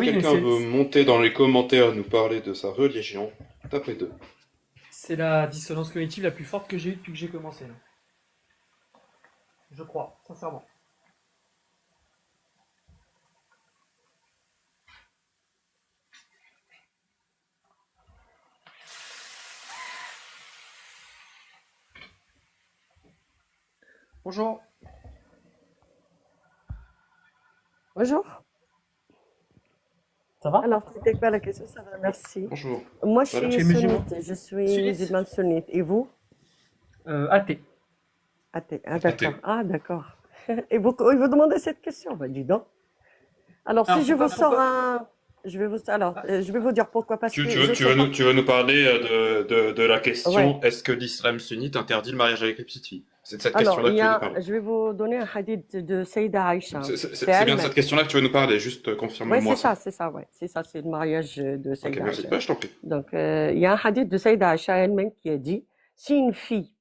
Oui, mais Quelqu'un veut monter dans les commentaires nous parler de sa religion, tapez deux. c'est la dissonance cognitive la plus forte que j'ai eue depuis que j'ai commencé, là. Je crois, sincèrement. Bonjour. Bonjour. Ça va? Alors, c'était quoi la question? Ça va, merci. Bonjour. Moi, je Voilà. Tu suis es musulman? sunnite. Je suis Sunnite? musulmane sunnite. Et vous? Athée. Athée. Ah, Athée. d'accord. Ah, d'accord. Et vous demandez cette question? Ben, dis donc. Alors, Alors si je vous sors pourquoi... un... je vais vous dire pourquoi. Parce Tu, que tu veux, je tu sais veux pas. nous, tu veux nous parler de la Ouais. question est-ce que l'islam sunnite interdit le mariage avec les petites filles? C'est de cette Alors, question-là que tu veux nous parler. je vais vous donner un hadith de Saïda Aïcha. C'est C'est c'est bien de cette elle-même. question-là que tu veux nous parler, juste Oui, confirme-moi ça. ouais. C'est ça, c'est le mariage de Ok, Saïda merci. Aïcha. Bah, je t'en prie. Donc, il y a un hadith de Saïda Aïcha elle-même qui a dit, si une fille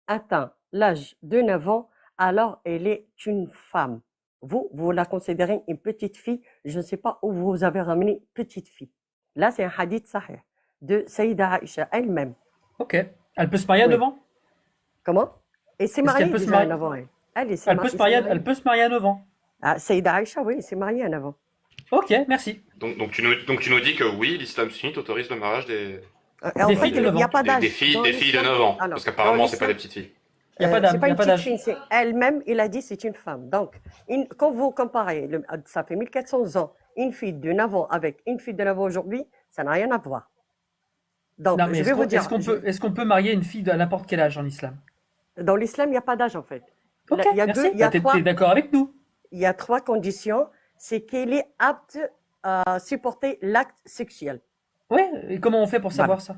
atteint l'âge de 9 ans, alors elle est une femme. Vous la considérez une petite fille. Je ne sais pas où vous avez ramené petite fille. Là, c'est un hadith sahih de Saïda Aïcha elle-même. Ok. Elle peut se marier à Oui. 9 ans? Comment? Elle s'est Est-ce qu'elle mariée peut se déjà à marier? 9 ans. Elle Elle peut se marier, elle peut se marier à 9 ans. Ah, Saïda Aïcha, oui, elle s'est mariée à 9 ans. Ok, merci. Donc tu nous dis que oui, l'islam sunnite autorise le mariage En Des fait, filles de il 9 n'y a ans. pas d'âge. des filles, Dans des filles de l'islam, 9 ans. alors, Parce dans qu'apparemment, c'est pas l'islam, des petites filles. Il n'y a pas c'est d'âge, pas il n'y a une pas petite d'âge. fille, c'est elle-même, il a dit c'est une femme. Donc, quand vous comparez, ça fait 1400 ans, une fille de 9 ans avec une fille de 9 ans aujourd'hui, ça n'a rien à voir. Donc, Non, mais je vais vous dire, est-ce qu'on peut marier une fille à n'importe quel âge en islam? dans l'islam, il n'y a pas d'âge en fait. Ok, Il y a merci. il y a T'es d'accord avec nous? il y a trois conditions. C'est qu'elle est apte à supporter l'acte sexuel. Ouais, et comment on fait pour Voilà. savoir ça?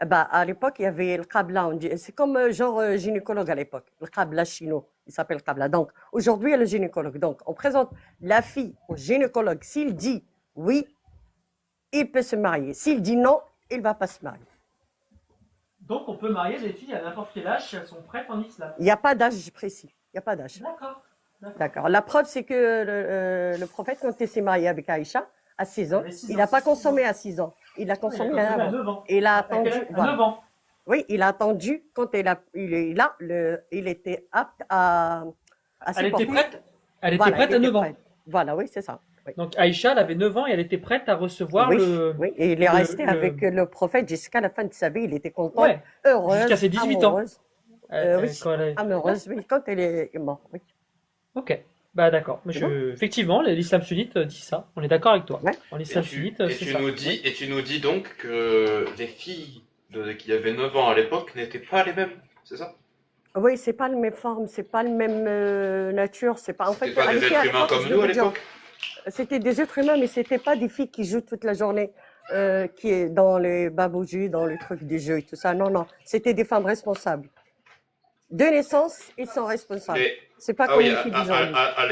Bah, à l'époque, il y avait le Qabla. C'est comme genre gynécologue à l'époque. Le Qabla chino, il s'appelle Qabla. Donc, aujourd'hui, il y a le gynécologue. Donc, on présente la fille au gynécologue. S'il dit oui, il peut se marier. S'il dit non, il ne va pas se marier. Donc on peut marier des filles à n'importe quel âge si elles sont prêtes en islam. Il n'y a pas d'âge précis. Il n'y a pas d'âge. D'accord. D'accord. La preuve, c'est que le prophète, quand il s'est marié avec Aïcha, à 6 ans, avait 6 il ans. n'a pas consommé à 6 ans. Il a consommé à 9 ans. 9 ans. Il a À attendu. quel âge? À Voilà. 9 ans. Oui, il a attendu quand il était apte à Elle était supporter. prête? Elle était Voilà, prête il à était 9 ans. prêt. Voilà, oui, c'est ça. Oui, Donc Aïcha, elle avait 9 ans et elle était prête à recevoir oui, le... oui. Et il est le- resté le- avec le prophète jusqu'à la fin de sa vie. Il était content, Ouais, heureuse, jusqu'à ses 18 ans. amoureuse. Oui, Quand elle est- amoureuse, oui, quand elle est morte. Oui. Ok, bah d'accord. Mais C'est bon. effectivement, l'islam sunnite dit ça. On est d'accord avec toi. Ouais. En islam sunnite, c'est ça. Et tu nous dis donc que les filles qui avaient 9 ans à l'époque n'étaient pas les mêmes, c'est ça? Oui, c'est pas la même forme, c'est pas la même nature, c'est pas. En fait, C'était pas les des filles, à êtres humains l'époque, comme je vais nous à vous dire, l'époque? c'était des êtres humains, mais c'était pas des filles qui jouent toute la journée, qui est dans les baboujies, dans les trucs du jeu et tout ça. Non, non, c'était des femmes responsables. De naissance, ils sont responsables. Mais, C'est pas ah comme oui, les filles d'aujourd'hui. à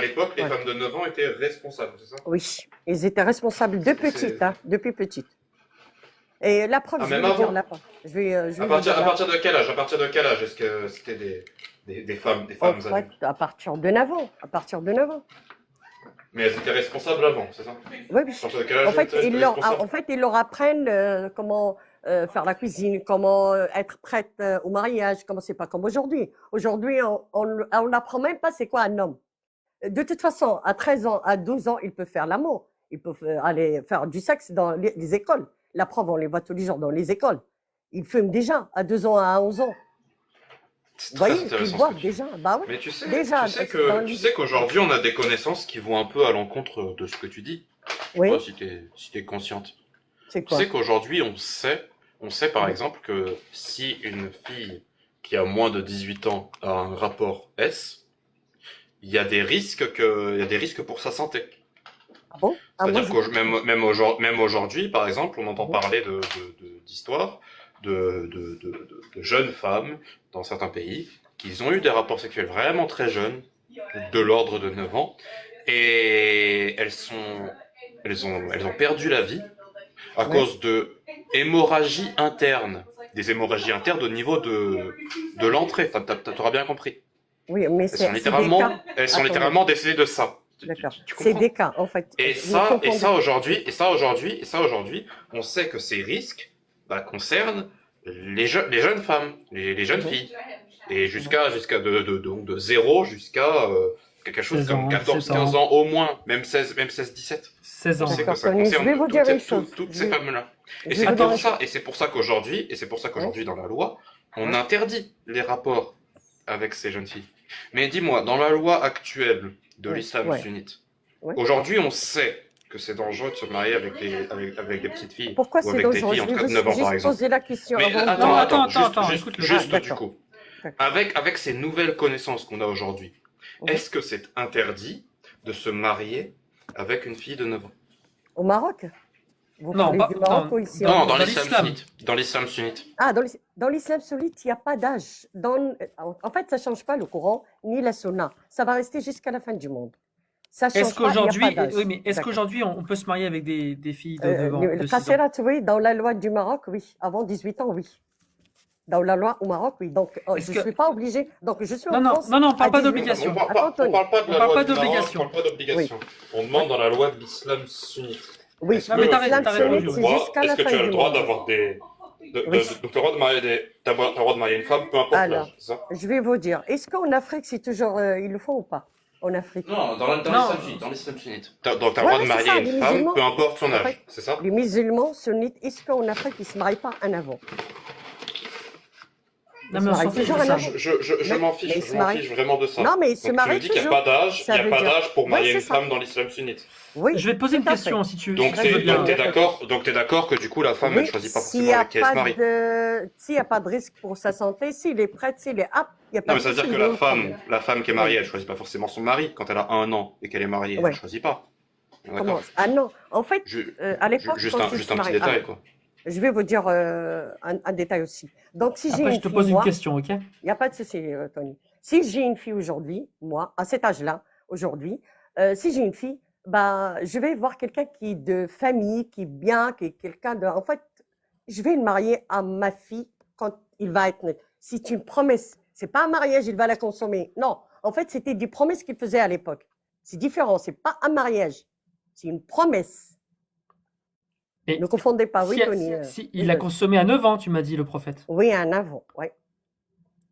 l'époque, les Ouais. femmes de 9 ans étaient responsables, c'est ça? Oui, ils étaient responsables C'est- petites, hein, depuis petites. Et la preuve, Ah, je vais même vous dire avant? la preuve. Je vais À vous dire partir, à la partir de quel âge? À partir de quel âge est-ce que c'était des femmes En fait, adultes? à partir de 9 ans. À partir de 9 ans. Mais elles étaient responsables avant, c'est ça? Oui, À oui. partir de quel âge En fait, elles étaient responsables? ils leur apprennent comment faire la cuisine, comment être prête au mariage, comment c'est pas comme aujourd'hui. Aujourd'hui, on n'apprend même pas c'est quoi un homme. De toute façon, à 13 ans, à 12 ans, ils peuvent faire l'amour. Ils peuvent aller faire du sexe dans les écoles. La preuve, on les voit tous les jours dans les écoles. Ils fument déjà à 2 ans, à 11 ans. C'est Vous très voyez, ils intéressant ce boivent que tu dis. déjà. Bah oui. Mais tu sais, Déjà, dans tu sais qu'aujourd'hui, on a des connaissances qui vont un peu à l'encontre de ce que tu dis. Je sais Oui, pas si t'es consciente. c'est Tu quoi? sais qu'aujourd'hui, on sait par exemple que si une fille qui a moins de 18 ans a un rapport S, il y a des risques pour sa santé. Ah bon? Ah, moi, C'est-à-dire je... même aujourd'hui, par exemple, on entend parler d'histoires de jeunes femmes dans certains pays qui ont eu des rapports sexuels vraiment très jeunes, de l'ordre de 9 ans, et elles ont perdu la vie à Ouais. cause de hémorragies internes, des hémorragies internes au niveau de l'entrée. T'auras bien compris. Oui, mais Elles sont c'est des cas. elles sont Attendez. littéralement décédées de ça. D'accord. Tu C'est comprends? des cas, en fait. Et Vous ça, confondez. aujourd'hui, on sait que ces risques concernent les jeunes femmes, les jeunes Mhm, filles. Et mhm. donc de 0 jusqu'à quelque chose 16 comme ans, 14, 17 15 ans, ans au moins, même 16, 17. 16 On ans. sait que D'accord, ça Tony, je concerne vais vous dire une chose. toutes ces femmes-là. Je vais vous dire une chose. Et c'est pour ça qu'aujourd'hui, Oui, dans la loi, on oui, interdit les rapports avec ces jeunes filles. Mais dis-moi, dans la loi actuelle de oui, l'islam oui, sunnite, oui. aujourd'hui, on sait que c'est dangereux de se marier avec des petites filles, Pourquoi ou c'est avec des dangereux? filles, Je en tout vais cas de 9 ans par juste exemple. poser la question Mais avant Non, de... écoute-le. Ah, juste du d'accord, coup, d'accord. avec ces nouvelles connaissances qu'on a aujourd'hui, Mhm. est-ce que c'est interdit de se marier avec une fille de 9 ans? Au Maroc? Vous Non, parlez du Maroc ou ici en Non, France? dans dans l'islam l'islam. sunnite. Dans l'islam sunnite. Ah, dans l'islam sunnite, il n'y a pas d'âge. En fait, ça ne change pas le Coran ni la Sunna. Ça va rester jusqu'à la fin du monde. Ça ne Est-ce change pas, il n'y a pas qu'aujourd'hui, d'âge. oui, mais est-ce D'accord. qu'aujourd'hui on peut se marier avec des filles de 9 ans, Le de 6 ans? Qasirat, oui, dans la loi du Maroc, oui. Avant 18 ans, oui. Dans la loi au Maroc, oui. Donc, Est-ce je ne que... suis pas obligée. Donc, je suis Non, en non, France non, non, on à parle pas 18 ans. d'obligation. Attends, On Tony. parle pas de On la parle loi pas du Maroc, on d'obligation. parle pas d'obligation. On Oui, demande dans la loi de l'islam sunnite. oui. Est-ce Non, mais que t'as L'islam t'as tu as le sunnite, répondu, c'est oui. jusqu'à droit, la est-ce que fin tu as du le droit monde. d'avoir Oui. donc tu as le droit de marier t'as le droit de marier une femme, peu importe Alors, l'âge, c'est ça? je vais vous dire, est-ce qu'en Afrique, c'est toujours, ils le font ou pas? En Afrique? Non, Non, dans l'islam sunnite. Donc tu as le Ouais, droit ouais, de c'est marier ça, une les femme, musulmans. peu importe son En fait, âge, c'est ça? les musulmans sunnites, est-ce qu'en Afrique, ils ne se marient pas en avant? non, Ils se mais on s'en marient fiche toujours de en ça. avant. Je Mais, m'en mais fiche, ils je se m'en marient. fiche vraiment de ça. Non, mais ils se Donc tu me marient dis qu'il n'y a toujours. pas d'âge, il Ça n'y a veut pas dire. d'âge pour Oui, marier c'est une ça. femme dans l'islam sunnite. Je vais Oui, te poser tout une à question fait. si tu, Donc si tu veux Vas-y, bien. t'es Tony. d'accord que du coup la femme elle Oui, choisit pas s'il forcément n'y a avec qui elle se pas marie. s'il y a pas de risque pour sa santé, s'il est prêt, s'il est apte, il n'y a Non pas mais de ça veut dire souci, que il est où le problème? la femme qui est mariée, Oui, elle choisit pas forcément son mari. Quand elle a 1 an et qu'elle est mariée, elle oui. choisit pas. Comment? D'accord. Ah non, en fait, à l'époque, quand ils Juste se un petit marient. détail Alors, quoi. je vais vous dire un détail aussi. Donc, si j'ai Après, je une te fille, pose une moi, question, ok? il n'y a pas de souci, Tony. Si j'ai une fille aujourd'hui, moi, à cet âge-là, aujourd'hui, si j'ai une fille, bah, je vais voir quelqu'un qui est de famille, qui est bien, qui est quelqu'un de. En fait, je vais le marier à ma fille quand il va être né. C'est une promesse. C'est pas un mariage, il va la consommer. Non, en fait, c'était des promesses qu'il faisait à l'époque. C'est différent. C'est pas un mariage. C'est une promesse. Ne Et confondez pas. Oui, si, Tony. si Oui, il l'a vas-y. consommé à 9 ans, tu m'as dit, le prophète. Oui, un avant. Ouais.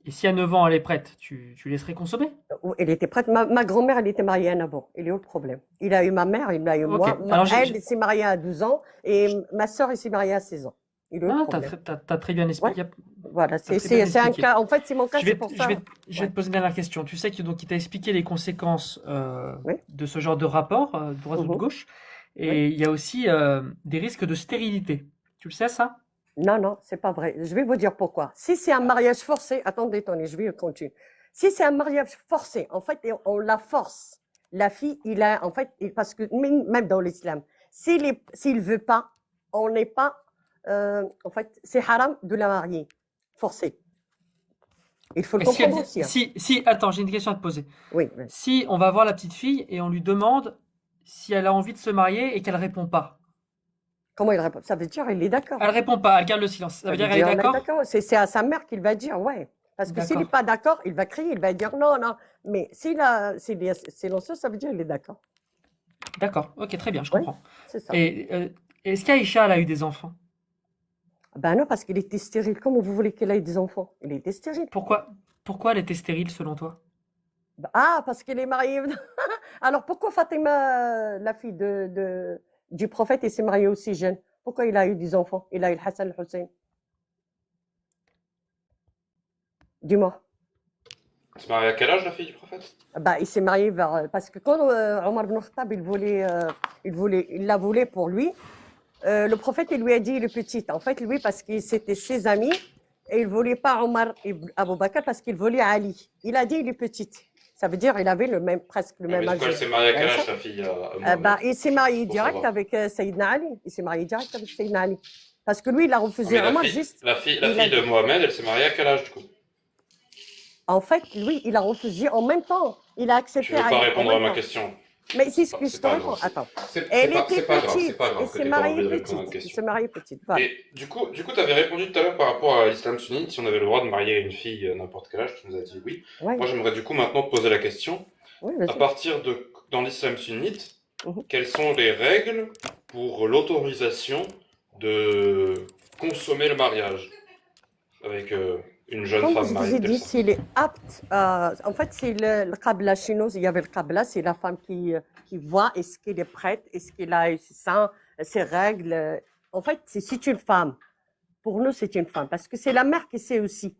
Et si à 9 ans elle est prête, tu laisserais consommer? Elle était prête. Ma grand-mère, elle était mariée à un avant. Il est où le problème? Il a eu ma mère, il a eu Ok. moi. Alors, Elle s'est mariée à 12 ans et ma soeur, elle s'est mariée à 16 ans. Il est où le non, problème? t'as très bien Ouais, expliqué. voilà. T'as très bien C'est un expliqué. cas. En fait, c'est mon cas, Je c'est vais, pour je ça. vais, je vais Ouais. te poser une dernière question. Tu sais qu'il donc, il t'a expliqué les conséquences Oui. de ce genre de rapport, de droite ou de Mhm. gauche. Oui. Et il y a aussi des risques de stérilité. Tu le sais, ça? Non, non, c'est pas vrai. Je vais vous dire pourquoi. Si c'est un mariage forcé, attendez, Tony, je vais continuer. Si c'est un mariage forcé, en fait, on la force. La fille, en fait, parce que même dans l'islam, s'il veut pas, on n'est pas, en fait, c'est haram de la marier, forcée. Il faut le Et si elle comprendre dit, aussi, hein. attends, j'ai une question à te poser. Oui, oui. Si on va voir la petite fille et on lui demande si elle a envie de se marier et qu'elle répond pas. Comment il répond? Ça veut dire il est d'accord. Elle répond pas, elle garde le silence. Ça Ça veut veut dire qu'elle est dire, on est d'accord? d'accord. C'est à sa mère qu'il va dire, ouais. Parce que s'il n'est D'accord. pas d'accord, il va crier, il va dire non, non. Mais s'il est silencieux, ça veut dire qu'il est d'accord. D'accord. Ok, très bien, je Oui, comprends. c'est ça. Et est-ce qu'Aïcha, elle a eu des enfants? Ben non, parce qu'il était stérile. Comment vous voulez qu'elle ait des enfants? Il était stérile. Pourquoi elle était stérile selon toi? Ah, parce qu'il est marié. Alors pourquoi Fatima, la fille du prophète, elle s'est mariée aussi jeune? Pourquoi il a eu des enfants? Il a eu le Hassan et le Hussein. Dis-moi. Elle se marie à quel âge la fille du prophète? Bah, il s'est marié parce que quand Omar ibn Khattab, il la voulait pour lui, le prophète, il lui a dit, il est petite. En fait, lui, parce que c'était ses amis, et il ne voulait pas Omar ibn Abu Bakr parce qu'il voulait Ali. Il a dit, il est petite. Ça veut dire, il avait presque le Ouais, même mais âge. pourquoi elle s'est mariée à quel âge Aïcha. sa fille à Bah, Mohamed? il s'est marié Pour direct savoir. avec Sayyidina Ali. Il s'est marié direct avec Sayyidina Ali. Parce que lui, il a Ah, refusé mais vraiment juste. la Il a fille de dit. Mohamed, elle s'est mariée à quel âge du coup? En fait, lui, il a refusé en même temps. Il a Tu accepté veux pas Ali en répondre à même ma temps. question? Mais c'est ce que je C'est te pas réponds. grave. Attends. C'est Elle était c'est pas grave petite. que Elle t'aies s'est pas envie mariée de répondre à une petite. Elle question. s'est mariée petite. Voilà. Et du coup, tu avais répondu tout à l'heure par rapport à l'islam sunnite, si on avait le droit de marier une fille n'importe quel âge, tu nous as dit oui. Ouais. Moi, j'aimerais du coup maintenant te poser la question. Oui, À vas-y. partir dans l'islam sunnite, Mhm. quelles sont les règles pour l'autorisation de consommer le mariage avec une jeune Comme femme je mariée vous ai de dit, telle sorte? s'il est apte, en fait, c'est le Qabla chez nous, il y avait le Qabla, c'est la femme qui voit est-ce qu'elle est prête, est-ce qu'elle a ses seins, ses règles. En fait, c'est une femme. Pour nous, c'est une femme, parce que c'est la mère qui sait aussi.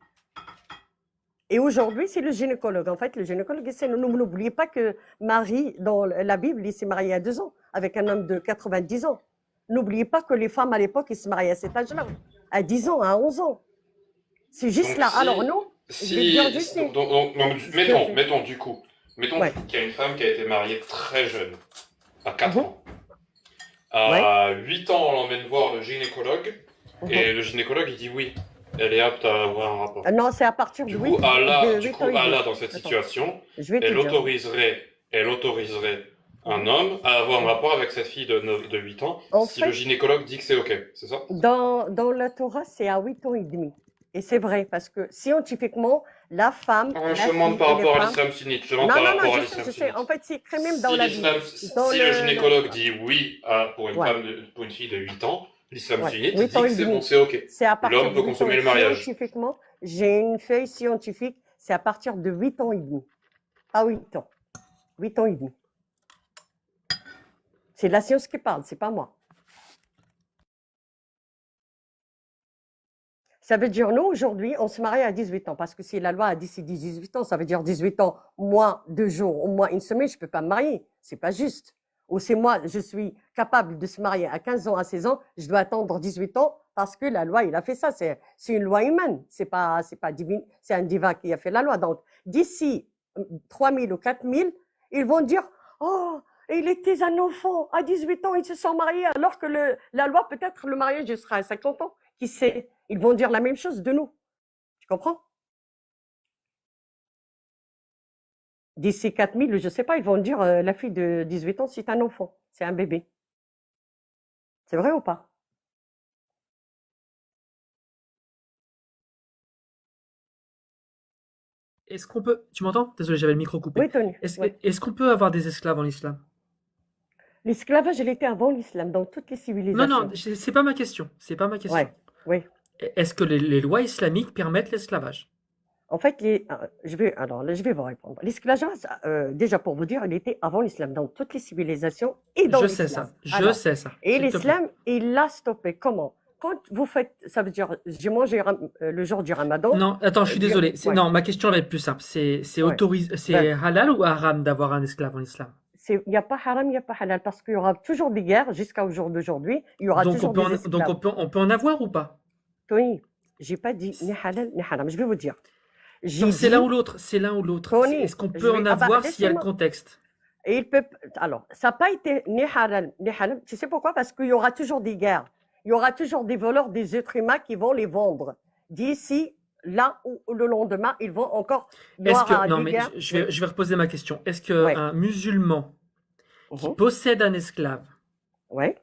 Et aujourd'hui, c'est le gynécologue. En fait, le gynécologue essaie. N'oubliez pas que Marie, dans la Bible, il s'est marié à 2 ans avec un homme de 90 ans. N'oubliez pas que les femmes à l'époque, ils se mariaient à cet âge-là, à 10 ans, à 11 ans. C'est juste Donc là. Alors non, je vais dire juste. mettons du coup, Ouais. qu'il y a une femme qui a été mariée très jeune, à 4 Mhm. ans. À 8 ans, on l'emmène voir le gynécologue, et le gynécologue, il dit oui, elle est apte à avoir un rapport. Non, c'est à partir Du de coup, 8 Allah, dans cette Attends, situation, je vais te elle dire. autoriserait un homme à avoir un rapport avec cette fille de 8 ans En si fait, le gynécologue dit que c'est OK, c'est ça? dans la Torah, c'est à 8 ans et demi. Et c'est vrai, parce que scientifiquement, la femme, la Je demande fille par et les rapport à femmes. l'islam sunnite. Je Non, demande par non, rapport non, à je l'islam sais, je sais. sunnite. En fait, c'est écrit même dans Si la Bible. si le gynécologue dit oui pour une Ouais. femme, pour une fille de 8 ans, l'islam Ouais, sunnite 8 dit ans que et c'est demi. bon, c'est OK. C'est à partir L'homme de peut 8 consommer ans. le mariage. Scientifiquement, j'ai une feuille scientifique, c'est à partir de 8 ans et demi. Pas 8 ans. 8 ans et demi. C'est la science qui parle, c'est pas moi. Ça veut dire, nous, aujourd'hui, on se marie à 18 ans, parce que si la loi a dit c'est 18 ans, ça veut dire 18 ans, moins 2 jours, au moins une semaine, je ne peux pas me marier. C'est pas juste. Ou c'est moi, je suis capable de se marier à 15 ans, à 16 ans, je dois attendre 18 ans parce que la loi, il a fait ça. C'est une loi humaine. C'est pas divin, c'est un divin qui a fait la loi. Donc, d'ici 3000 ou 4000, ils vont dire, oh, il était un enfant, à 18 ans, ils se sont mariés, alors que la loi, peut-être, le mariage, il sera à 50 ans. Qui sait? Ils vont dire la même chose de nous. Tu comprends? D'ici 4000, je ne sais pas, ils vont dire la fille de 18 ans, c'est un enfant, c'est un bébé. C'est vrai ou pas? Est-ce qu'on peut... Tu m'entends? Désolé, j'avais le micro coupé. Oui, Tony. Ouais. Est-ce qu'on peut avoir des esclaves en islam? L'esclavage, il était avant l'islam, dans toutes les Non, civilisations. non, c'est pas ma question. C'est pas ma question. Ouais, oui. Est-ce que les lois islamiques permettent l'esclavage? En fait, je vais vous répondre. L'esclavage, déjà pour vous dire, il était avant l'islam, dans toutes les civilisations et dans Je l'islam. sais ça. Je Alors, sais ça. et S'il te plaît. l'islam, il l'a stoppé. Comment? Quand vous faites, ça veut dire, j'ai mangé le jour du ramadan. Non, attends, je suis désolé. Ouais. Non, ma question va être plus simple. C'est Ouais. autorisé, c'est halal ou haram d'avoir un esclave en islam? Il n'y a pas haram, il n'y a pas halal, parce qu'il y aura toujours des guerres jusqu'au jour d'aujourd'hui. Il y aura Donc toujours des esclaves. donc on peut en avoir ou pas? Tony, j'ai pas dit ni halal ni haram. Je vais vous dire. Non, c'est l'un ou l'autre. C'est l'un ou l'autre. Tony, Est-ce qu'on peut en avoir s'il y a le contexte? Et il peut. Alors, ça n'a pas été ni halal ni haram. Tu sais pourquoi? Parce qu'il y aura toujours des guerres. Il y aura toujours des voleurs, des êtres humains qui vont les vendre. D'ici là ou le lendemain, ils vont encore. Non, mais je vais reposer ma question. Est-ce qu'un musulman qui possède un esclave, ouais.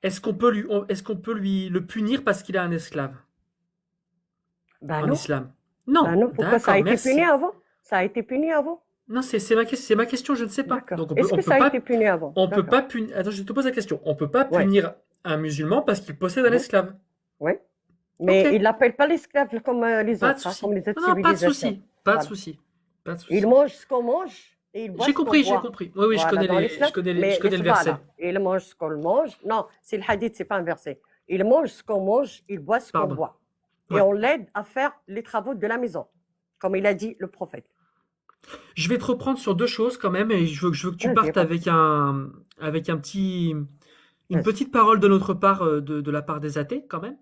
est-ce qu'on peut lui le punir parce qu'il a un esclave en islam? Non. Ben non. Pourquoi ça a été puni avant? Ça a été puni avant? Non, c'est ma question, je ne sais pas. Donc Est-ce que ça a été puni avant? On peut pas punir. Attends, je te pose la question. On peut pas punir un musulman parce qu'il possède un esclave. Oui. Mais il l'appelle pas l'esclave comme les autres, comme les autres civilisations. Pas de souci. Il mange ce qu'on mange. J'ai compris. Oui, je connais le verset. Il mange ce qu'on mange. Non, c'est le hadith, c'est pas un verset. Il mange ce qu'on mange, il boit ce qu'on boit. Et on l'aide à faire les travaux de la maison, comme il a dit le prophète. Je vais te reprendre sur deux choses quand même, et je veux que tu partes avec une petite parole de notre part, de la part des athées quand même.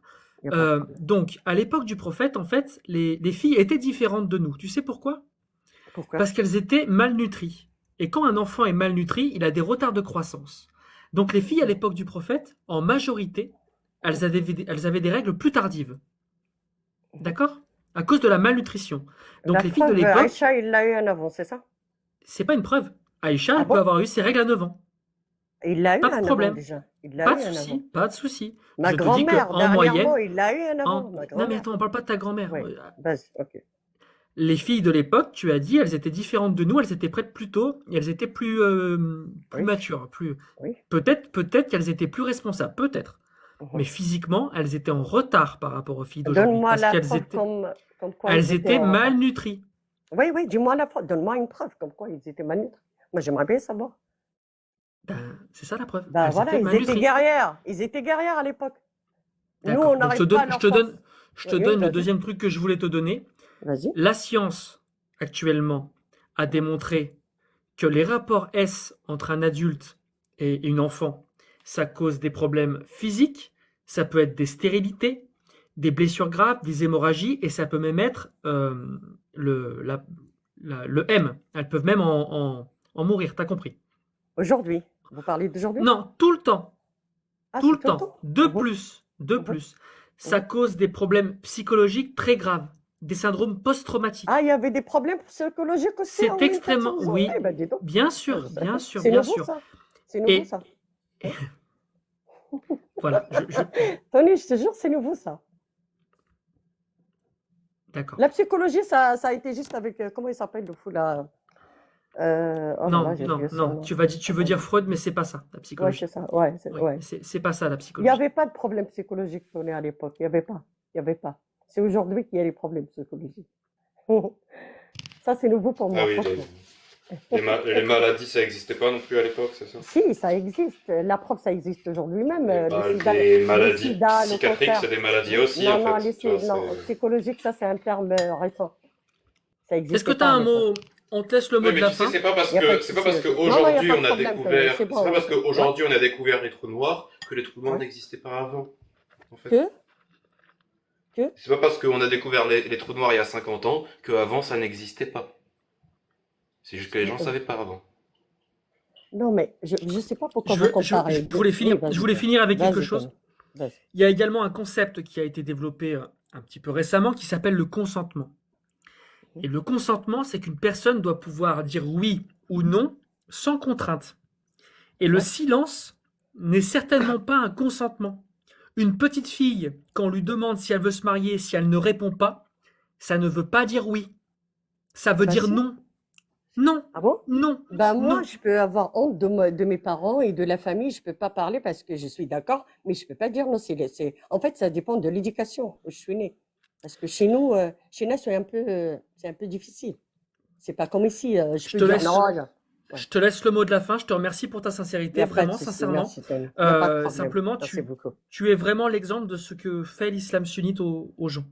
Donc, à l'époque du prophète, en fait, les filles étaient différentes de nous. Tu sais pourquoi? Parce qu'elles étaient malnutries. Et quand un enfant est malnutri, il a des retards de croissance. Donc, les filles à l'époque du prophète, en majorité, elles avaient des règles plus tardives. D'accord? À cause de la malnutrition. Donc, les filles de l'époque. Aïcha, il l'a eu en avant, c'est ça? C'est pas une preuve. Aïcha, elle peut avoir eu ses règles à 9 ans. Il l'a eu pas de problème. Déjà. Pas de souci. Ma grand-mère, en moyenne, il l'a eu en avant. Non, mais attends, on parle pas de ta grand-mère. Oui. Vas-y, ok. Les filles de l'époque, tu as dit, elles étaient différentes de nous, elles étaient prêtes plus tôt, et elles étaient plus Oui, matures, plus oui. peut-être qu'elles étaient plus responsables, peut-être. Mais Mhm. physiquement, elles étaient en retard par rapport aux filles d'aujourd'hui, Donne-moi parce la qu'elles preuve étaient comme quoi ils elles étaient étaient en retard. malnutries. Oui, oui, dis-moi la preuve. Donne-moi une preuve comme quoi ils étaient malnutris. Moi, j'aimerais bien savoir. Ben, c'est ça la preuve, Ben elles voilà, étaient ils étaient malnutries. guerrière. Ils étaient guerrières à l'époque. Nous, D'accord, on donc n'arrive pas à leur force. je te Oui, oui, donne le vas-y, deuxième truc que je voulais te donner. vas-y. La science, actuellement, a démontré que les rapports S entre un adulte et une enfant, ça cause des problèmes physiques, ça peut être des stérilités, des blessures graves, des hémorragies, et ça peut même être le, le M. Elles peuvent même en mourir, t'as compris? Aujourd'hui. Vous parlez d'aujourd'hui? Non, tout le temps, Ah, tout c'est le tout le temps. temps? Mhm, De mhm, plus. Ça mhm. cause des problèmes psychologiques très graves, des syndromes Ah, il post-traumatiques. y avait des problèmes psychologiques aussi C'est en extrêmement, 1400 ans. oui, Eh ben, dis donc. bien Ah, je sûr, savais bien pas. sûr, C'est bien nouveau, sûr. ça. C'est nouveau, Et ça. Hein. voilà, Tony, je te jure, c'est nouveau, ça. d'accord. La psychologie, ça a été juste avec, comment il s'appelle, le fou, là? Oh là là, Non, j'ai non, oublié son non. nom. Tu veux dire Freud, mais c'est pas ça, la Ouais, c'est psychologie. ça. Ouais, Oui, ouais. c'est pas ça, la Il n'y psychologie. avait pas de problème psychologique, Tony, à l'époque. Il n'y avait pas. Il n'y avait pas. C'est aujourd'hui qu'il y a les problèmes psychologiques. Ça, c'est nouveau pour Ah moi, oui, franchement. les maladies, ça n'existait pas non plus à l'époque, c'est ça? Si, ça existe. La preuve, ça existe aujourd'hui même. Les Le maladies sida, le psychiatriques, cancer. c'est des maladies aussi, Non, en non, fait. Tu vois, non, c'est... psychologique, ça, c'est un terme récent. Ça Est-ce que n'existait tu pas as à un l'époque. mot? On te laisse le Oui, mot de mais la tu sais, fin. Il n'y a pas de c'est pas souci. parce Non, non, il n'y a qu'aujourd'hui pas de on a problème, Tony. découvert, C'est c'est pas bon. parce Ouais, qu'aujourd'hui on a découvert les trous noirs que les trous noirs ouais. n'existaient pas avant, en fait. Que? Que? C'est pas parce qu'on a découvert les trous noirs il y a 50 ans qu'avant ça n'existait pas. C'est juste que les gens savaient pas avant. Non, mais je ne sais pas pourquoi vous comparez. Oui, Je vas-y, voulais Tony. finir avec quelque Vas-y, chose. Tony. Vas-y. Il y a également un concept qui a été développé un petit peu récemment qui s'appelle le consentement. Et le consentement, c'est qu'une personne doit pouvoir dire oui ou non sans contrainte. Et le Ouais. silence n'est certainement pas un consentement. Une petite fille, quand on lui demande si elle veut se marier, si elle ne répond pas, ça ne veut pas dire oui. Ça veut Bah dire si. non. Non, Ah bon? non, Ben moi, non. je peux avoir honte de mes parents et de la famille. Je peux pas parler parce que je suis d'accord, mais je peux pas dire non. En fait, ça dépend de l'éducation où je suis née. Parce que chez nous, c'est un peu difficile. C'est pas comme ici. Je Je peux te dire laisse, non. Ouais. je te laisse le mot de la fin. Je te remercie pour ta Il n'y sincérité, a pas de vraiment, souci. sincèrement. Merci, Tony. Il n'y a pas de problème. Simplement, Merci beaucoup. tu es vraiment l'exemple de ce que fait l'islam sunnite aux gens.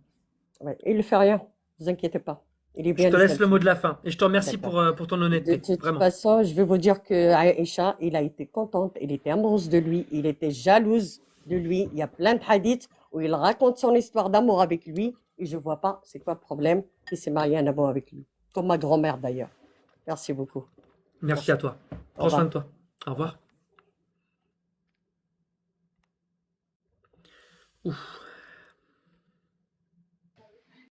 Ouais. Il ne fait rien. Ne vous inquiétez pas. Il est Je bien te laisse l'islam le mot de sunnite. la fin. Et je te remercie D'accord. pour ton De honnêteté. toute Vraiment. façon, je vais vous dire que Aïcha, il a été contente, il était amoureuse de lui, il était jalouse de lui. Il y a plein de hadiths où il raconte son histoire d'amour avec lui et je vois pas c'est quoi le problème qu'il s'est marié un amour avec lui. Comme ma grand-mère d'ailleurs. Merci beaucoup. Merci à Merci. toi. Au Prends soin de revoir. toi. Au Au revoir. revoir. Ouf.